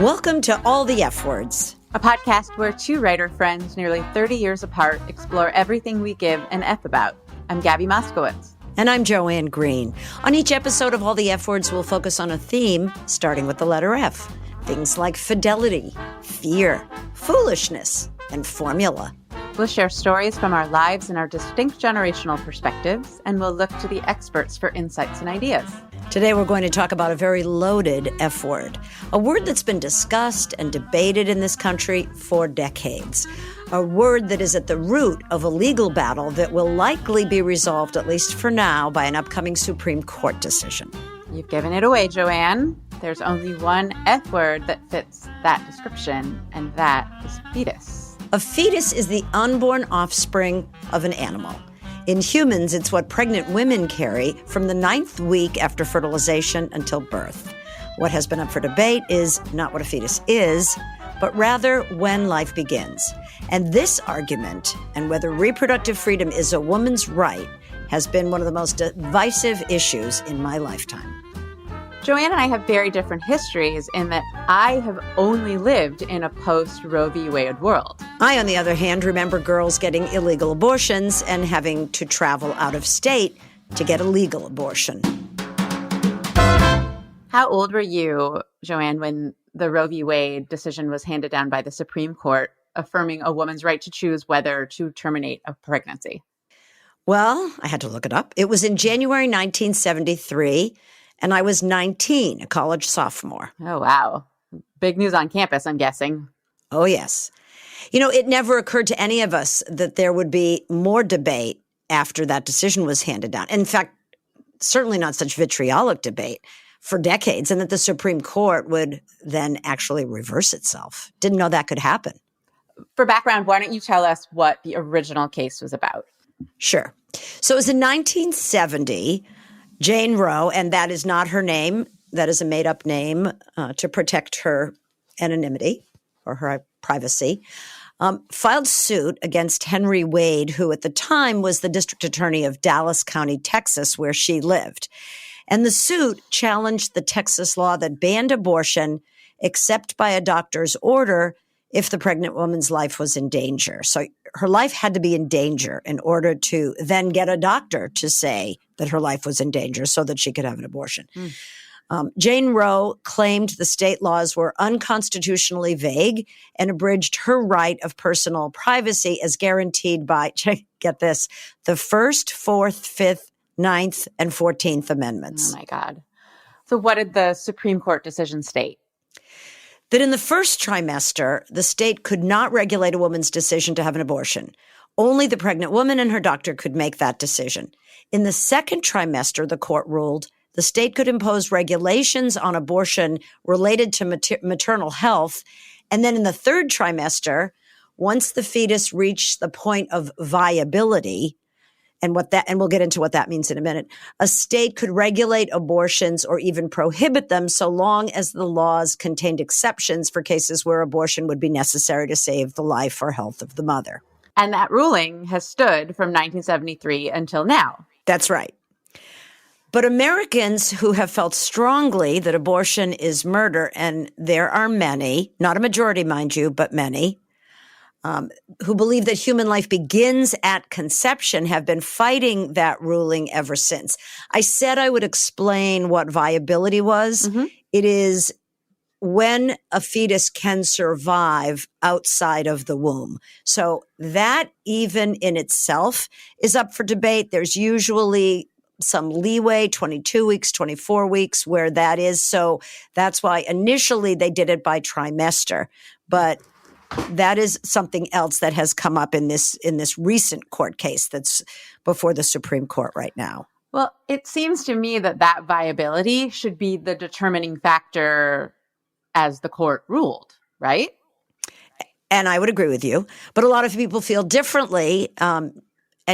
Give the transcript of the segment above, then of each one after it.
Welcome to All the F Words, a podcast where two writer friends nearly 30 years apart explore everything we give an F about. I'm Gabi Moskowitz. And I'm Joanne Green. On each episode of All the F Words, we'll focus on a theme starting with the letter F. Things like fidelity, fear, foolishness, and formula. We'll share stories from our lives and our distinct generational perspectives, and we'll look to the experts for insights and ideas. Today, we're going to talk about a very loaded F word, a word that's been discussed and debated in this country for decades, a word that is at the root of a legal battle that will likely be resolved, at least for now, by an upcoming Supreme Court decision. You've given it away, Joanne. There's only one F word that fits that description, and that is fetus. A fetus is the unborn offspring of an animal. In humans, it's what pregnant women carry from the 9th week after fertilization until birth. What has been up for debate is not what a fetus is, but rather when life begins. And this argument, and whether reproductive freedom is a woman's right, has been one of the most divisive issues in my lifetime. Joanne and I have very different histories in that I have only lived in a post-Roe v. Wade world. I, on the other hand, remember girls getting illegal abortions and having to travel out of state to get a legal abortion. How old were you, Joanne, when the Roe v. Wade decision was handed down by the Supreme Court, affirming a woman's right to choose whether to terminate a pregnancy? Well, I had to look it up. It was in January 1973. And I was 19, a college sophomore. Oh, wow. Big news on campus, I'm guessing. Oh, yes. You know, it never occurred to any of us that there would be more debate after that decision was handed down. In fact, certainly not such vitriolic debate for decades, and that the Supreme Court would then actually reverse itself. Didn't know that could happen. For background, why don't you tell us what the original case was about? Sure. So it was in 1970. Jane Roe, and that is not her name. That is a made-up name to protect her anonymity or her privacy, filed suit against Henry Wade, who at the time was the district attorney of Dallas County, Texas, where she lived. And the suit challenged the Texas law that banned abortion except by a doctor's order if the pregnant woman's life was in danger. So her life had to be in danger in order to then get a doctor to say that her life was in danger so that she could have an abortion. Jane Roe claimed the state laws were unconstitutionally vague and abridged her right of personal privacy as guaranteed by, get this, the First, Fourth, Fifth, Ninth, and 14th Amendments. Oh, my God. So what did the Supreme Court decision state? That in the first trimester, the state could not regulate a woman's decision to have an abortion. Only the pregnant woman and her doctor could make that decision. In the second trimester, the court ruled, the state could impose regulations on abortion related to maternal health. And then in the third trimester, once the fetus reached the point of viability, and we'll get into what that means in a minute, a state could regulate abortions or even prohibit them so long as the laws contained exceptions for cases where abortion would be necessary to save the life or health of the mother. And that ruling has stood from 1973 until now. That's right. But Americans who have felt strongly that abortion is murder, and there are many, not a majority, mind you, but many, who believe that human life begins at conception, have been fighting that ruling ever since. I said I would explain what viability was. Mm-hmm. It is when a fetus can survive outside of the womb. So that even in itself is up for debate. There's usually some leeway, 22 weeks, 24 weeks, where that is. So that's why initially they did it by trimester. But that is something else that has come up in this recent court case that's before the Supreme Court right now. Well, it seems to me that viability should be the determining factor as the court ruled, right? And I would agree with you. But a lot of people feel differently, and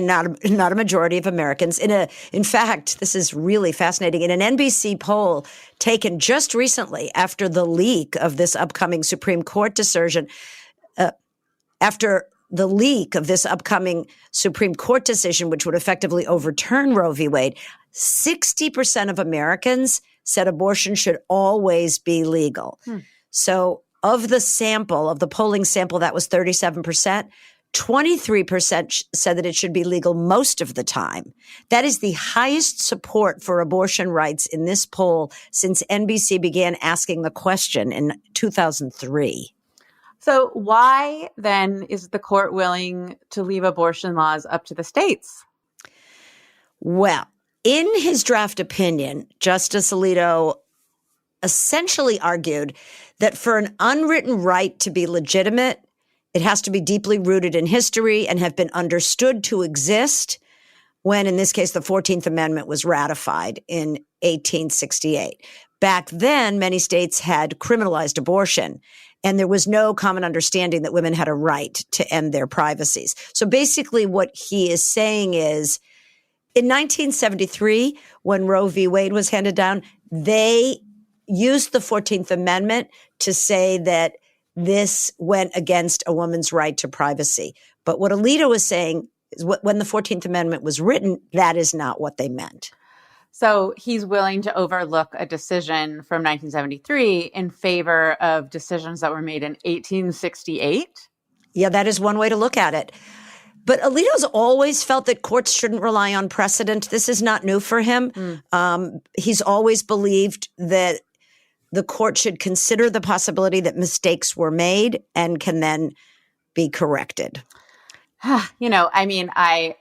not a majority of Americans. In fact, this is really fascinating. In an NBC poll taken just recently after the leak of this upcoming Supreme Court decision, which would effectively overturn Roe v. Wade, 60% of Americans said abortion should always be legal. So of the sample, of the polling sample, that was 37%. 23% said that it should be legal most of the time. That is the highest support for abortion rights in this poll since NBC began asking the question in 2003. So why then is the court willing to leave abortion laws up to the states? Well, in his draft opinion, Justice Alito essentially argued that for an unwritten right to be legitimate, it has to be deeply rooted in history and have been understood to exist when, in this case, the 14th Amendment was ratified in 1868. Back then, many states had criminalized abortion, and there was no common understanding that women had a right to end their privacies. So basically what he is saying is, in 1973, when Roe v. Wade was handed down, they used the 14th Amendment to say that this went against a woman's right to privacy. But what Alito is saying is when the 14th Amendment was written, that is not what they meant. So he's willing to overlook a decision from 1973 in favor of decisions that were made in 1868? Yeah, that is one way to look at it. But Alito's always felt that courts shouldn't rely on precedent. This is not new for him. He's always believed that the court should consider the possibility that mistakes were made and can then be corrected. I mean, I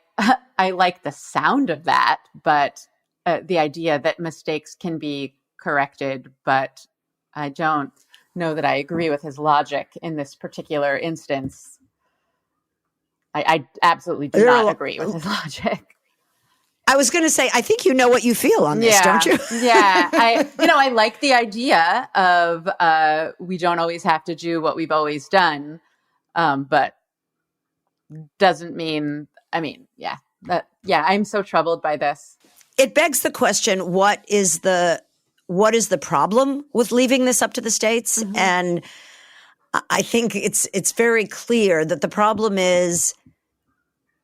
like the sound of that, but the idea that mistakes can be corrected, but I don't know that I agree with his logic in this particular instance. I absolutely do not agree with his logic. I was going to say, I think you know what you feel on this, don't you? Yeah. I like the idea of we don't always have to do what we've always done, but doesn't mean, I'm so troubled by this. It begs the question, what is the problem with leaving this up to the states? Mm-hmm. And I think it's very clear that the problem is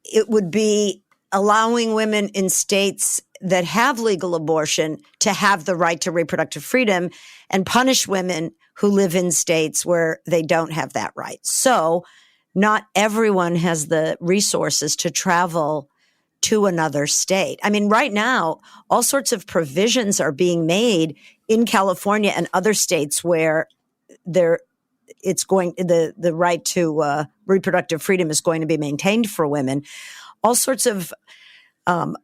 it would be allowing women in states that have legal abortion to have the right to reproductive freedom and punish women who live in states where they don't have that right. So not everyone has the resources to travel to another state. I mean, right now, all sorts of provisions are being made in California and other states where the right to reproductive freedom is going to be maintained for women. All sorts of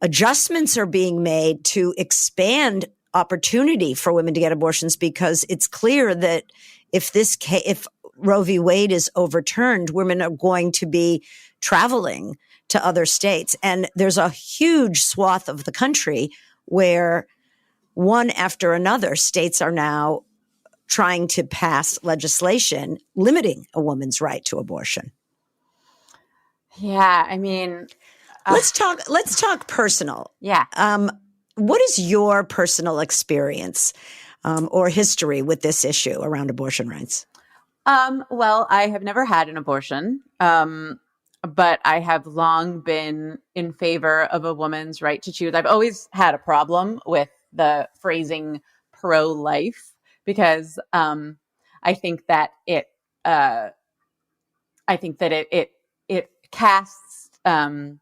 adjustments are being made to expand opportunity for women to get abortions, because it's clear that if Roe v. Wade is overturned, women are going to be traveling to other states. And there's a huge swath of the country where one after another states are now trying to pass legislation limiting a woman's right to abortion. Yeah, I mean, let's talk personal. Yeah. What is your personal experience or history with this issue around abortion rights? Well, I have never had an abortion, but I have long been in favor of a woman's right to choose. I've always had a problem with the phrasing pro-life because I think that it casts an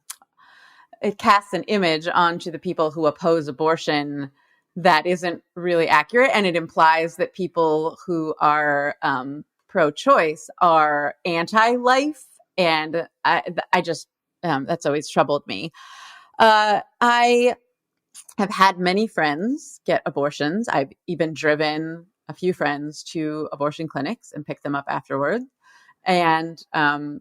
image onto the people who oppose abortion that isn't really accurate, and it implies that people who are pro-choice are anti-life, and I just that's always troubled me. I have had many friends get abortions. I've even driven a few friends to abortion clinics and picked them up afterwards and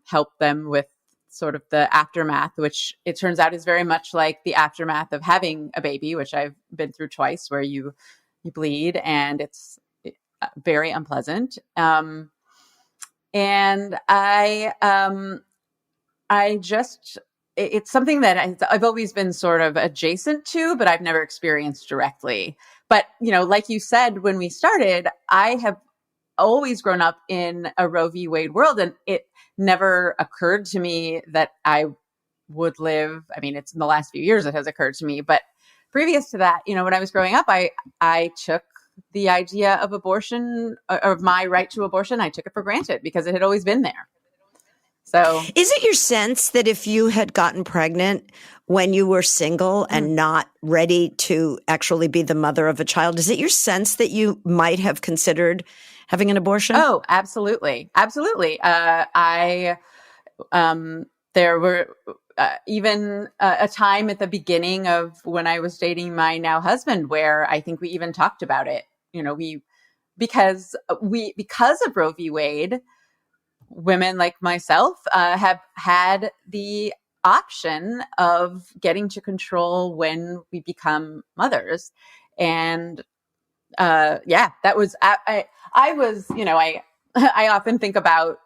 helped them with sort of the aftermath, which it turns out is very much like the aftermath of having a baby, which I've been through twice, where you bleed and it's very unpleasant. And it's something that I've always been sort of adjacent to, but I've never experienced directly. But, like you said, when we started, I have always grown up in a Roe v. Wade world, and it never occurred to me that I would live. I mean, it's in the last few years it has occurred to me, but previous to that, when I was growing up, I took the idea of abortion, or my right to abortion, I took it for granted because it had always been there. So, is it your sense that if you had gotten pregnant when you were single and not ready to actually be the mother of a child, is it your sense that you might have considered having an abortion? Oh, absolutely. Absolutely. There were even a time at the beginning of when I was dating my now husband where I think we even talked about it. Because of Roe v. Wade, women like myself have had the option of getting to control when we become mothers. And that was, I was, I often think about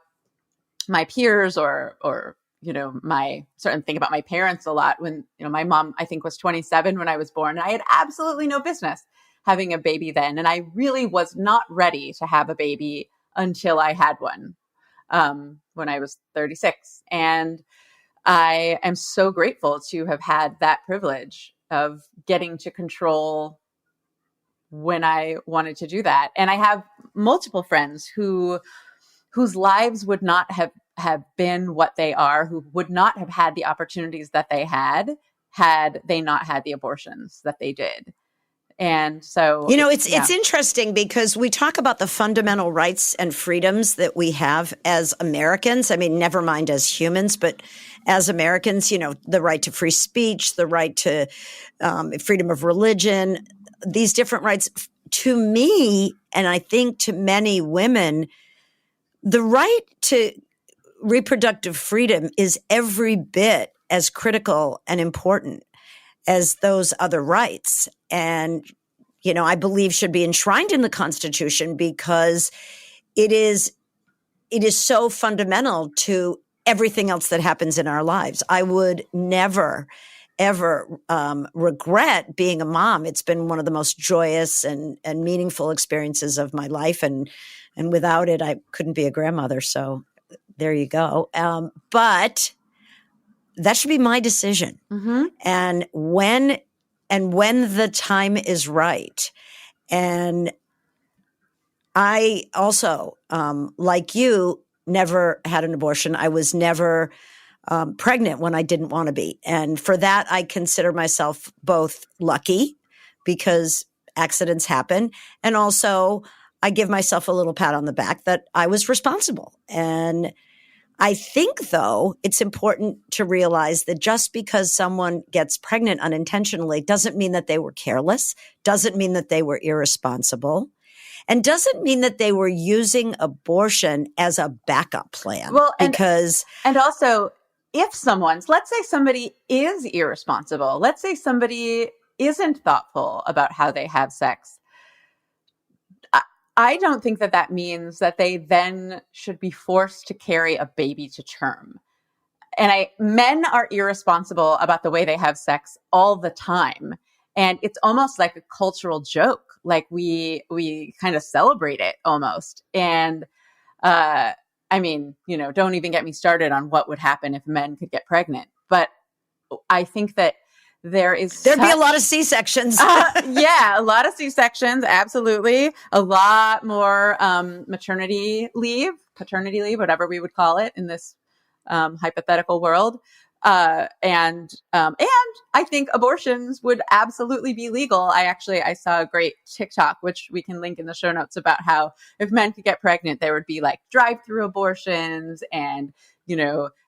my peers or my certain think about my parents a lot when, my mom, I think, was 27 when I was born. I had absolutely no business having a baby then. And I really was not ready to have a baby until I had one when I was 36. And I am so grateful to have had that privilege of getting to control when I wanted to do that. And I have multiple friends whose lives would not have been what they are, who would not have had the opportunities that they had they not had the abortions that they did. And so, it's interesting because we talk about the fundamental rights and freedoms that we have as Americans. I mean, never mind as humans, but as Americans, the right to free speech, the right to freedom of religion, these different rights. To me, and I think to many women, the right to reproductive freedom is every bit as critical and important as those other rights. And, I believe should be enshrined in the Constitution because it is so fundamental to everything else that happens in our lives. I would never, ever regret being a mom. It's been one of the most joyous and meaningful experiences of my life. And without it, I couldn't be a grandmother. So there you go. But that should be my decision. Mm-hmm. And when the time is right. And I also, like you, never had an abortion. I was never pregnant when I didn't want to be. And for that, I consider myself both lucky because accidents happen. And also I give myself a little pat on the back that I was responsible. And I think, though, it's important to realize that just because someone gets pregnant unintentionally doesn't mean that they were careless, doesn't mean that they were irresponsible, and doesn't mean that they were using abortion as a backup plan. Well, and also, let's say somebody is irresponsible, let's say somebody isn't thoughtful about how they have sex, I don't think that means that they then should be forced to carry a baby to term. And men are irresponsible about the way they have sex all the time. And it's almost like a cultural joke. Like we kind of celebrate it almost. And, don't even get me started on what would happen if men could get pregnant. But I think that there'd be a lot of C-sections. A lot of C-sections. Absolutely. A lot more maternity leave, paternity leave, whatever we would call it in this hypothetical world. And I think abortions would absolutely be legal. I saw a great TikTok, which we can link in the show notes, about how if men could get pregnant, there would be like drive-through abortions and,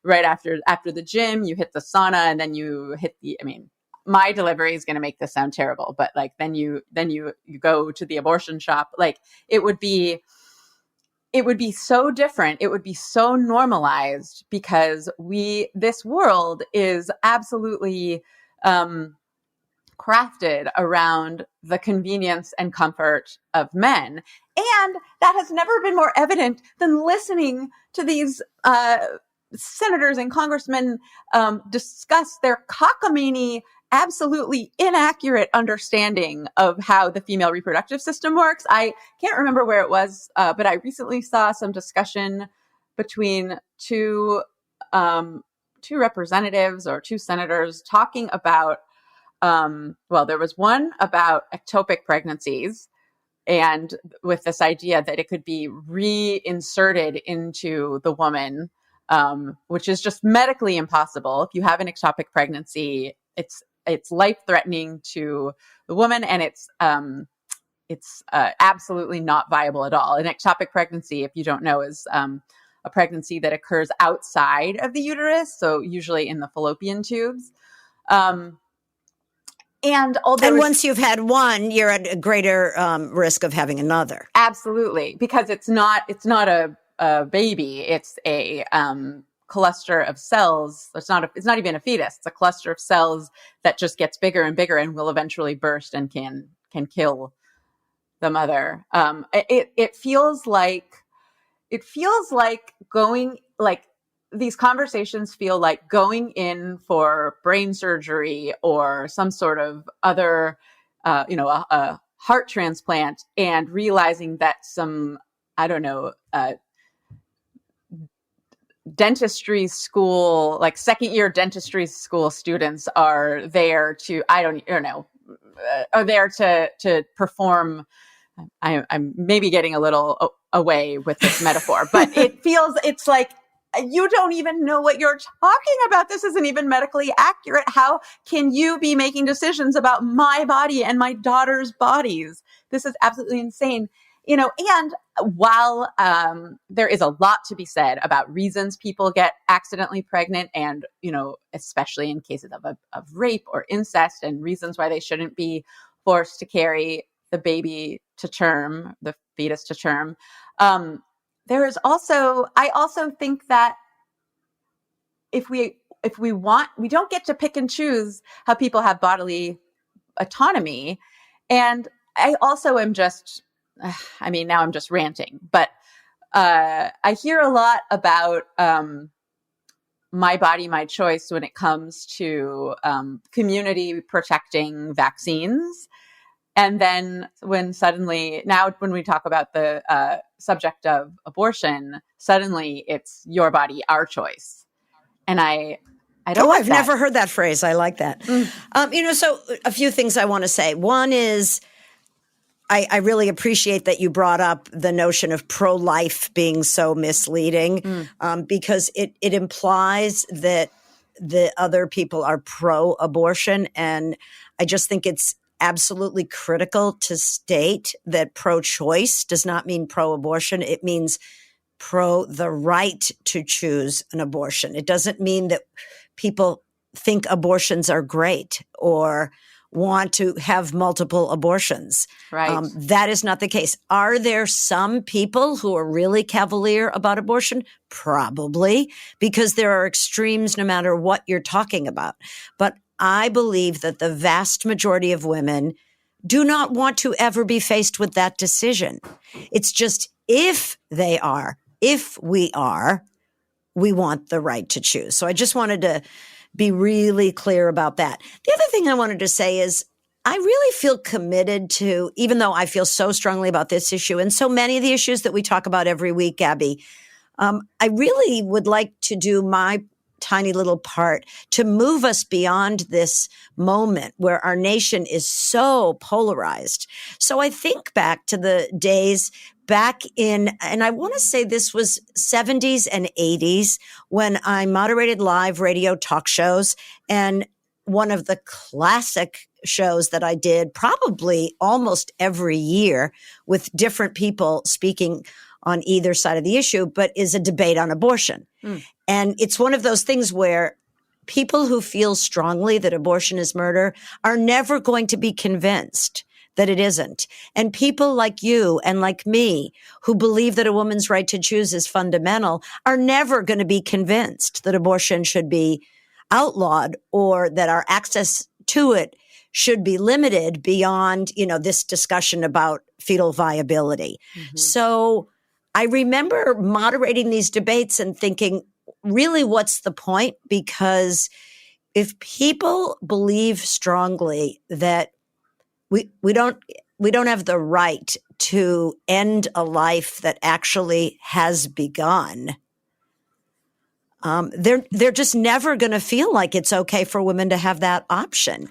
right after the gym, you hit the sauna and then you hit my delivery is going to make this sound terrible, but like, then you go to the abortion shop. Like it would be so different. It would be so normalized because this world is absolutely crafted around the convenience and comfort of men. And that has never been more evident than listening to these senators and congressmen discuss their cockamamie, absolutely inaccurate understanding of how the female reproductive system works. I can't remember where it was, but I recently saw some discussion between two representatives or two senators talking about, there was one about ectopic pregnancies and with this idea that it could be reinserted into the woman, which is just medically impossible. If you have an ectopic pregnancy, it's life-threatening to the woman, and it's absolutely not viable at all. An ectopic pregnancy, if you don't know, is a pregnancy that occurs outside of the uterus, so usually in the fallopian tubes. And once you've had one, you're at a greater risk of having another. Absolutely, because it's not a baby; it's a cluster of cells. It's not even a fetus. It's a cluster of cells that just gets bigger and bigger and will eventually burst and can kill the mother. It feels like going, like, these conversations feel like going in for brain surgery or some sort of other, a heart transplant, and realizing that some, I don't know, dentistry school, like second year dentistry school students are there to, are there to perform. I'm maybe getting a little away with this metaphor, but it's like, you don't even know what you're talking about. This isn't even medically accurate. How can you be making decisions about my body and my daughter's bodies? This is absolutely insane. And while there is a lot to be said about reasons people get accidentally pregnant, and, especially in cases of rape or incest, and reasons why they shouldn't be forced to carry the baby to term, the fetus to term, there is also, I also think that if we want, we don't get to pick and choose how people have bodily autonomy. And I also am just, now I'm just ranting, but I hear a lot about my body, my choice when it comes to community protecting vaccines. And then when we talk about the subject of abortion, suddenly it's your body, our choice. And I don't like I've that. never heard that phrase. I like that. So a few things I want to say. One is, I really appreciate that you brought up the notion of pro-life being so misleading, because it implies that the other people are pro-abortion. And I just think it's absolutely critical to state that pro-choice does not mean pro-abortion. It means pro the right to choose an abortion. It doesn't mean that people think abortions are great or want to have multiple abortions. Right. That is not the case. Are there some people who are really cavalier about abortion? Probably, because there are extremes no matter what you're talking about. But I believe that the vast majority of women do not want to ever be faced with that decision. It's just if we want the right to choose. So I just wanted to be really clear about that. The other thing I wanted to say is I really feel committed to, even though I feel so strongly about this issue and so many of the issues that we talk about every week, Gabi, I really would like to do my tiny little part to move us beyond this moment where our nation is so polarized. So I think back to the days back in, and I want to say this was 70s and 80s, when I moderated live radio talk shows. And one of the classic shows that I did probably almost every year with different people speaking on either side of the issue, but is a debate on abortion. And it's one of those things where people who feel strongly that abortion is murder are never going to be convinced that it isn't. And people like you and like me who believe that a woman's right to choose is fundamental are never going to be convinced that abortion should be outlawed or that our access to it should be limited beyond, this discussion about fetal viability. Mm-hmm. So I remember moderating these debates and thinking, really, what's the point? Because if people believe strongly that we don't have the right to end a life that actually has begun, they're just never going to feel like it's okay for women to have that option.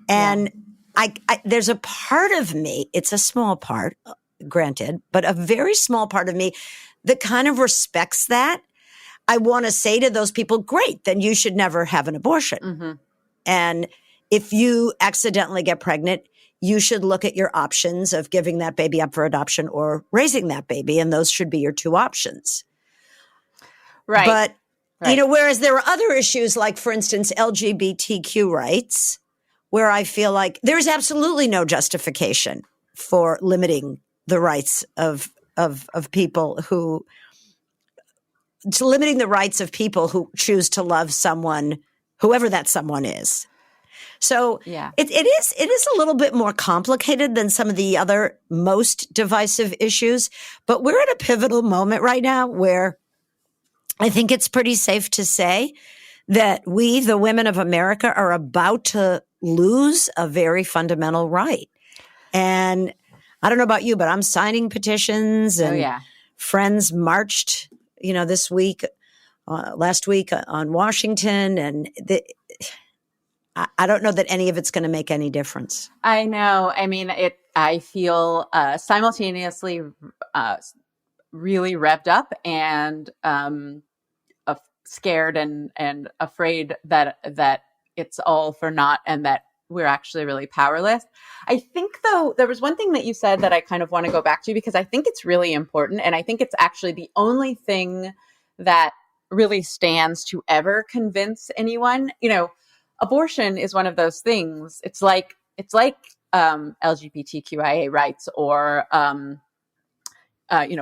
And I there's a part of me, it's a small part, granted, but a very small part of me that kind of respects that. I want to say to those people, great, then you should never have an abortion. Mm-hmm. And if you accidentally get pregnant, you should look at your options of giving that baby up for adoption or raising that baby. And those should be your two options. Right. But, right. Whereas there are other issues like, for instance, LGBTQ rights, where I feel like there's absolutely no justification for limiting the rights of people who choose to love someone, whoever that someone is. So Yeah. it is a little bit more complicated than some of the other most divisive issues, but we're at a pivotal moment right now where I think it's pretty safe to say that we, the women of America, are about to lose a very fundamental right. And I don't know about you, but I'm signing petitions, and friends marched, this week, last week on Washington, and I don't know that any of it's going to make any difference. I know. I mean, I feel simultaneously really revved up and scared and afraid that it's all for naught and that we're actually really powerless. I think, though, there was one thing that you said that I kind of want to go back to, because I think it's really important. And I think it's actually the only thing that really stands to ever convince anyone. Abortion is one of those things. It's like LGBTQIA rights or,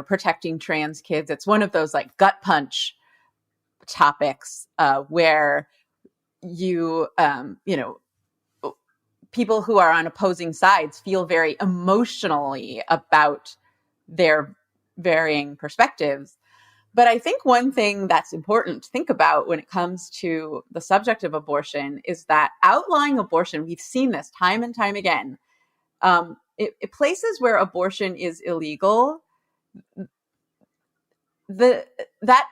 protecting trans kids. It's one of those like gut punch topics where people who are on opposing sides feel very emotionally about their varying perspectives. But I think one thing that's important to think about when it comes to the subject of abortion is that outlawing abortion, we've seen this time and time again, places where abortion is illegal, that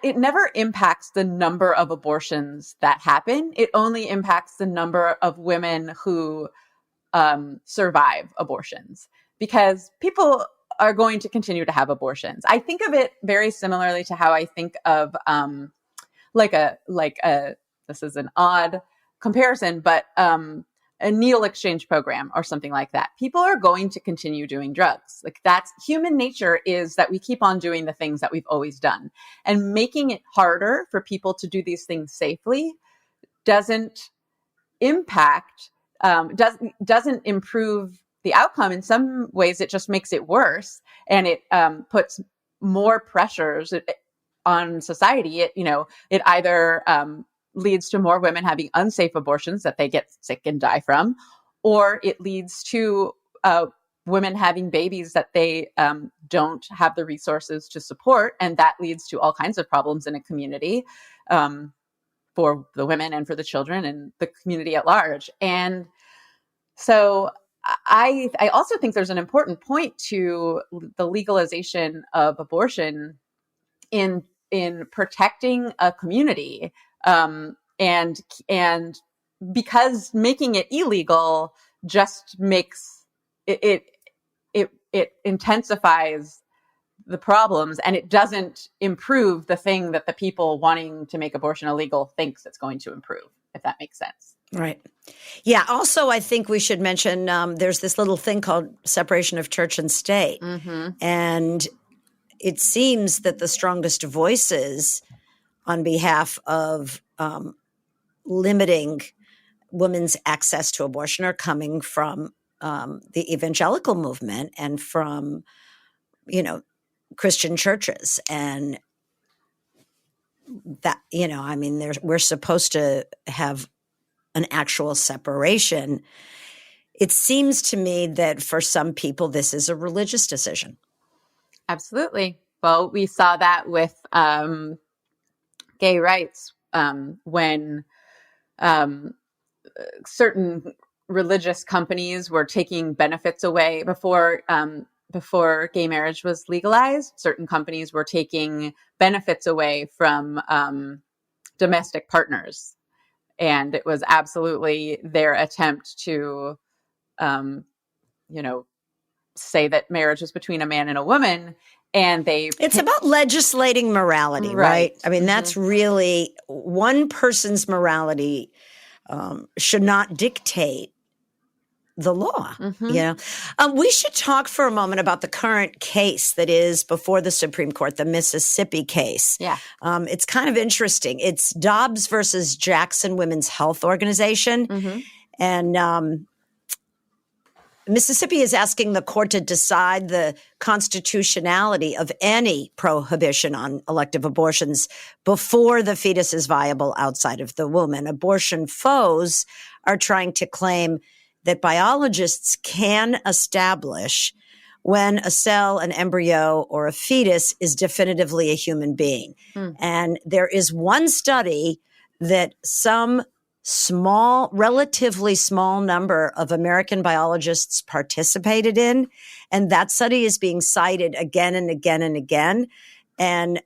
it never impacts the number of abortions that happen. It only impacts the number of women who survive abortions, because people are going to continue to have abortions. I think of it very similarly to how I think of this is an odd comparison, but a needle exchange program or something like that. People are going to continue doing drugs. Like, that's human nature, is that we keep on doing the things that we've always done. And making it harder for people to do these things safely doesn't impact, doesn't improve the outcome. In some ways, it just makes it worse, and it puts more pressures on society. It either leads to more women having unsafe abortions that they get sick and die from, or it leads to women having babies that they don't have the resources to support, and that leads to all kinds of problems in a community for the women and for the children and the community at large. And so I also think there's an important point to the legalization of abortion in protecting a community, and because making it illegal just makes it intensifies the problems, and it doesn't improve the thing that the people wanting to make abortion illegal thinks it's going to improve, if that makes sense. Right. Yeah. Also, I think we should mention there's this little thing called separation of church and state. Mm-hmm. And it seems that the strongest voices on behalf of limiting women's access to abortion are coming from the evangelical movement and from, Christian churches. And that, we're supposed to have an actual separation. It seems to me that for some people, this is a religious decision. Absolutely. Well, we saw that with gay rights when certain religious companies were taking benefits away before gay marriage was legalized. Certain companies were taking benefits away from domestic partners. And it was absolutely their attempt to, say that marriage was between a man and a woman, and it's about legislating morality, right? I mean, that's really one person's morality should not dictate the law. We should talk for a moment about the current case that is before the Supreme Court, the Mississippi case. Yeah. It's kind of interesting. It's Dobbs versus Jackson Women's Health Organization. And Mississippi is asking the court to decide the constitutionality of any prohibition on elective abortions before the fetus is viable outside of the womb. And abortion foes are trying to claim that biologists can establish when a cell, an embryo, or a fetus is definitively a human being. And there is one study that some relatively small number of American biologists participated in. And that study is being cited again and again and again. And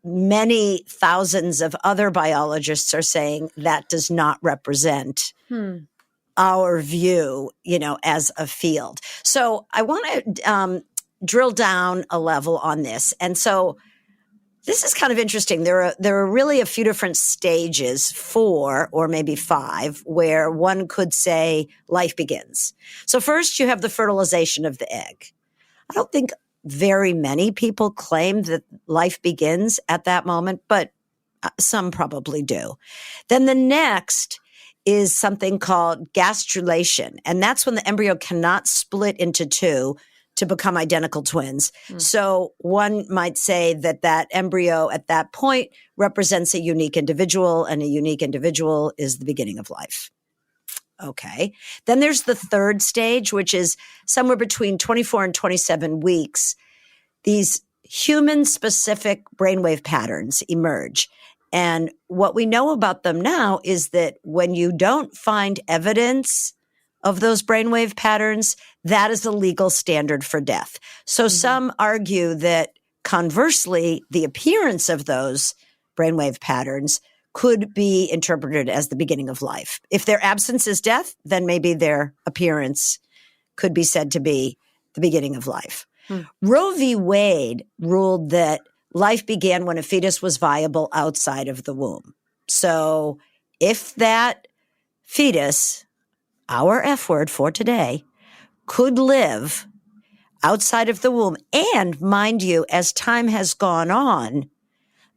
many thousands of other biologists are saying that does not represent our view, as a field. So I want to drill down a level on this. And so this is kind of interesting. There are really a few different stages, 4 or maybe 5, where one could say life begins. So first you have the fertilization of the egg. I don't think very many people claim that life begins at that moment, but some probably do. Then the next is something called gastrulation, and that's when the embryo cannot split into two to become identical twins. So one might say that that embryo at that point represents a unique individual, and a unique individual is the beginning of life. Okay. Then there's the third stage, which is somewhere between 24 and 27 weeks. These human-specific brainwave patterns emerge. And what we know about them now is that when you don't find evidence of those brainwave patterns, that is a legal standard for death. So some argue that conversely, the appearance of those brainwave patterns could be interpreted as the beginning of life. If their absence is death, then maybe their appearance could be said to be the beginning of life. Roe v. Wade ruled that life began when a fetus was viable outside of the womb. So if that fetus, our F word for today, could live outside of the womb, and mind you, as time has gone on,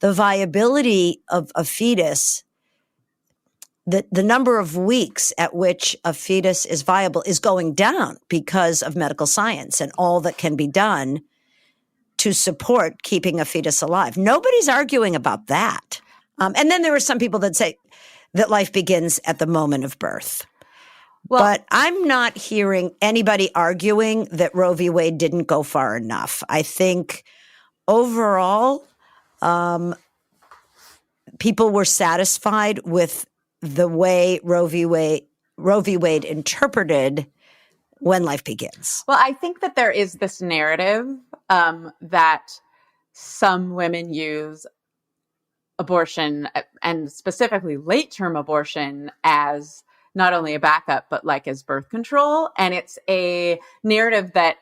the viability of a fetus, the number of weeks at which a fetus is viable is going down because of medical science and all that can be done to support keeping a fetus alive. Nobody's arguing about that. And then there are some people that say that life begins at the moment of birth. Well, but I'm not hearing anybody arguing that Roe v. Wade didn't go far enough. I think overall, people were satisfied with the way Roe v. Wade interpreted when life begins. Well, I think that there is this narrative that some women use abortion, and specifically late-term abortion, as not only a backup, but like as birth control. And it's a narrative that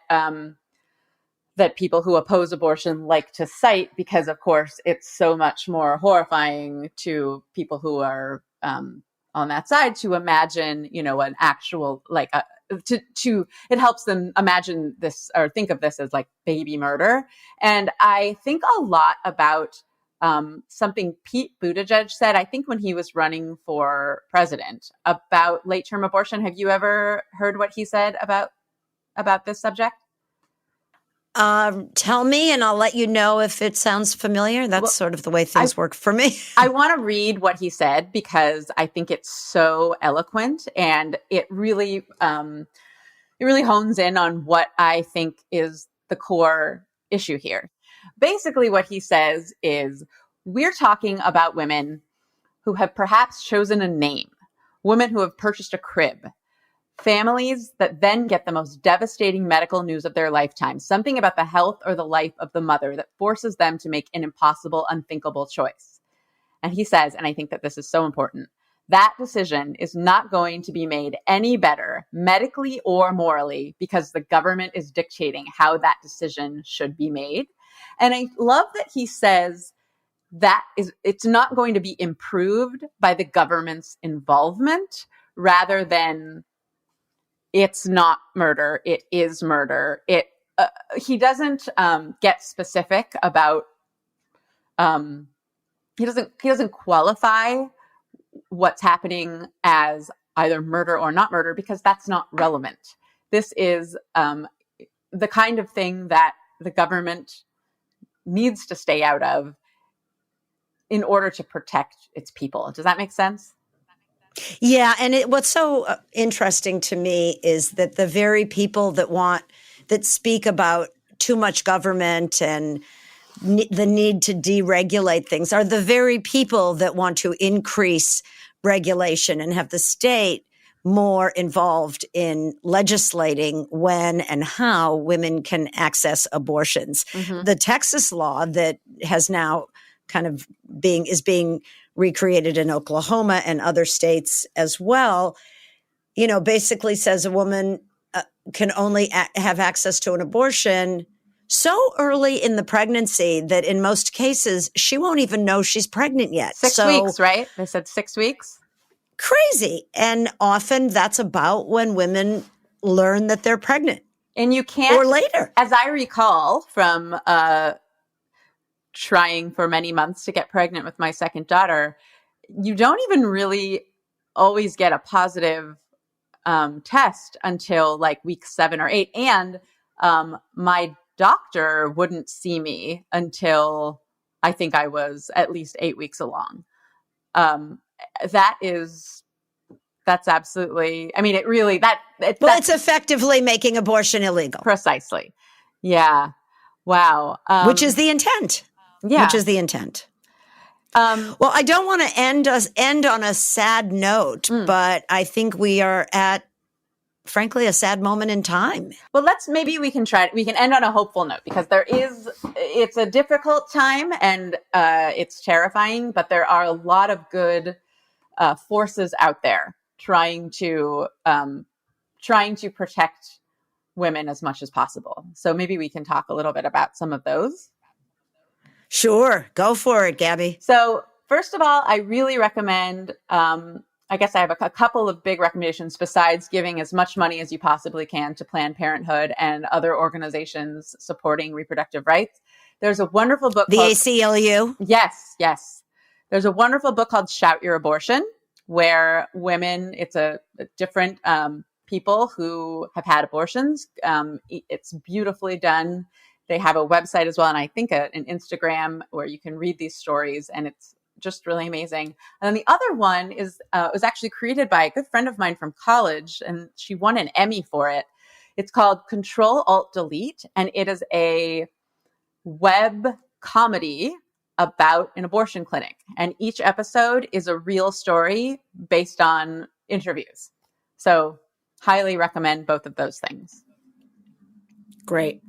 that people who oppose abortion like to cite because, of course, it's so much more horrifying to people who are on that side to imagine, an actual, it helps them imagine this or think of this as like baby murder. And I think a lot about something Pete Buttigieg said, I think when he was running for president, about late-term abortion. Have you ever heard what he said about this subject? Tell me, and I'll let you know if it sounds familiar. That's sort of the way things work for me. I want to read what he said because I think it's so eloquent, and it really hones in on what I think is the core issue here. Basically, what he says is, we're talking about women who have perhaps chosen a name, women who have purchased a crib, families that then get the most devastating medical news of their lifetime, something about the health or the life of the mother that forces them to make an impossible, unthinkable choice. And he says, and I think that this is so important, that decision is not going to be made any better medically or morally because the government is dictating how that decision should be made. And I love that he says that it's not going to be improved by the government's involvement, rather than it's not murder, it is murder. He doesn't get specific about. He doesn't qualify what's happening as either murder or not murder, because that's not relevant. This is the kind of thing that the government needs to stay out of in order to protect its people. Does that make sense? Yeah. And what's so interesting to me is that the very people that speak about too much government and the need to deregulate things are the very people that want to increase regulation and have the state more involved in legislating when and how women can access abortions. Mm-hmm. The Texas law that has now kind of is being recreated in Oklahoma and other states as well, basically says a woman can only have access to an abortion so early in the pregnancy that in most cases, she won't even know she's pregnant yet. 6 weeks, right? They said 6 weeks. Crazy. And often that's about when women learn that they're pregnant. And you can't. Or later. As I recall from trying for many months to get pregnant with my second daughter, you don't even really always get a positive test until like week 7 or 8. And my doctor wouldn't see me until I think I was at least 8 weeks along. That's absolutely, I mean, it really, it's effectively making abortion illegal. Precisely. Yeah. Wow. Which is the intent. Yeah. Which is the intent. Well, I don't want to end on a sad note, but I think we are at, frankly, a sad moment in time. Well, we can end on a hopeful note, because it's a difficult time and it's terrifying, but there are a lot of good forces out there trying to protect women as much as possible. So maybe we can talk a little bit about some of those. Sure. Go for it, Gabby. So first of all, I really recommend, I guess I have a couple of big recommendations besides giving as much money as you possibly can to Planned Parenthood and other organizations supporting reproductive rights. There's a wonderful book called ACLU. Yes. There's a wonderful book called Shout Your Abortion, where women, it's a different people who have had abortions. It's beautifully done. They have a website as well, and I think an Instagram where you can read these stories, and it's just really amazing. And then the other one is was actually created by a good friend of mine from college, and she won an Emmy for it. It's called Ctrl Alt Delete, and it is a web comedy about an abortion clinic. And each episode is a real story based on interviews. So highly recommend both of those things. Great.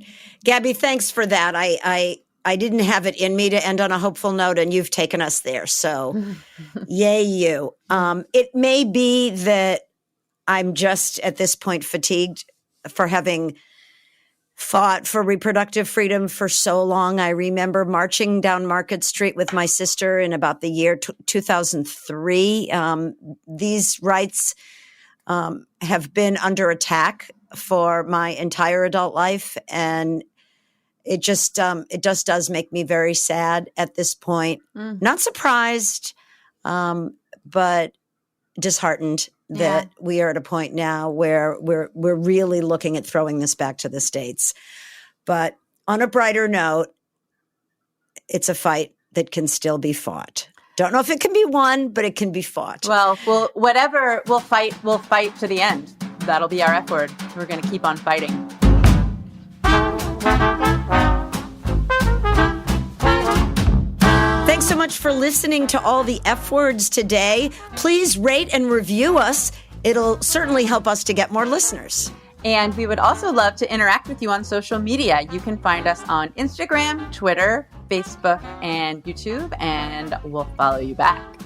Gabby, thanks for that. I didn't have it in me to end on a hopeful note, and you've taken us there. So yay you. It may be that I'm just at this point fatigued for having fought for reproductive freedom for so long. I remember marching down Market Street with my sister in about the year 2003. These rights have been under attack for my entire adult life, and it just does make me very sad at this point. Not surprised, but disheartened that we are at a point now where we're really looking at throwing this back to the states. But on a brighter note, it's a fight that can still be fought. Don't know if it can be won, but it can be fought. Well, whatever, we'll fight to the end. That'll be our F word. We're going to keep on fighting. Thanks so much for listening to all the F words today. Please rate and review us. It'll certainly help us to get more listeners. And we would also love to interact with you on social media. You can find us on Instagram, Twitter, Facebook, and YouTube, and we'll follow you back.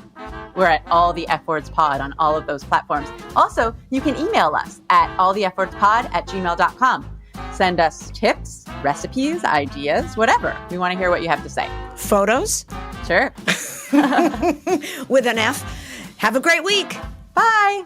We're at allthefwordspod on all of those platforms. Also, you can email us at allthefwordspod@gmail.com. Send us tips, recipes, ideas, whatever. We want to hear what you have to say. Photos? Sure. With an F. Have a great week. Bye.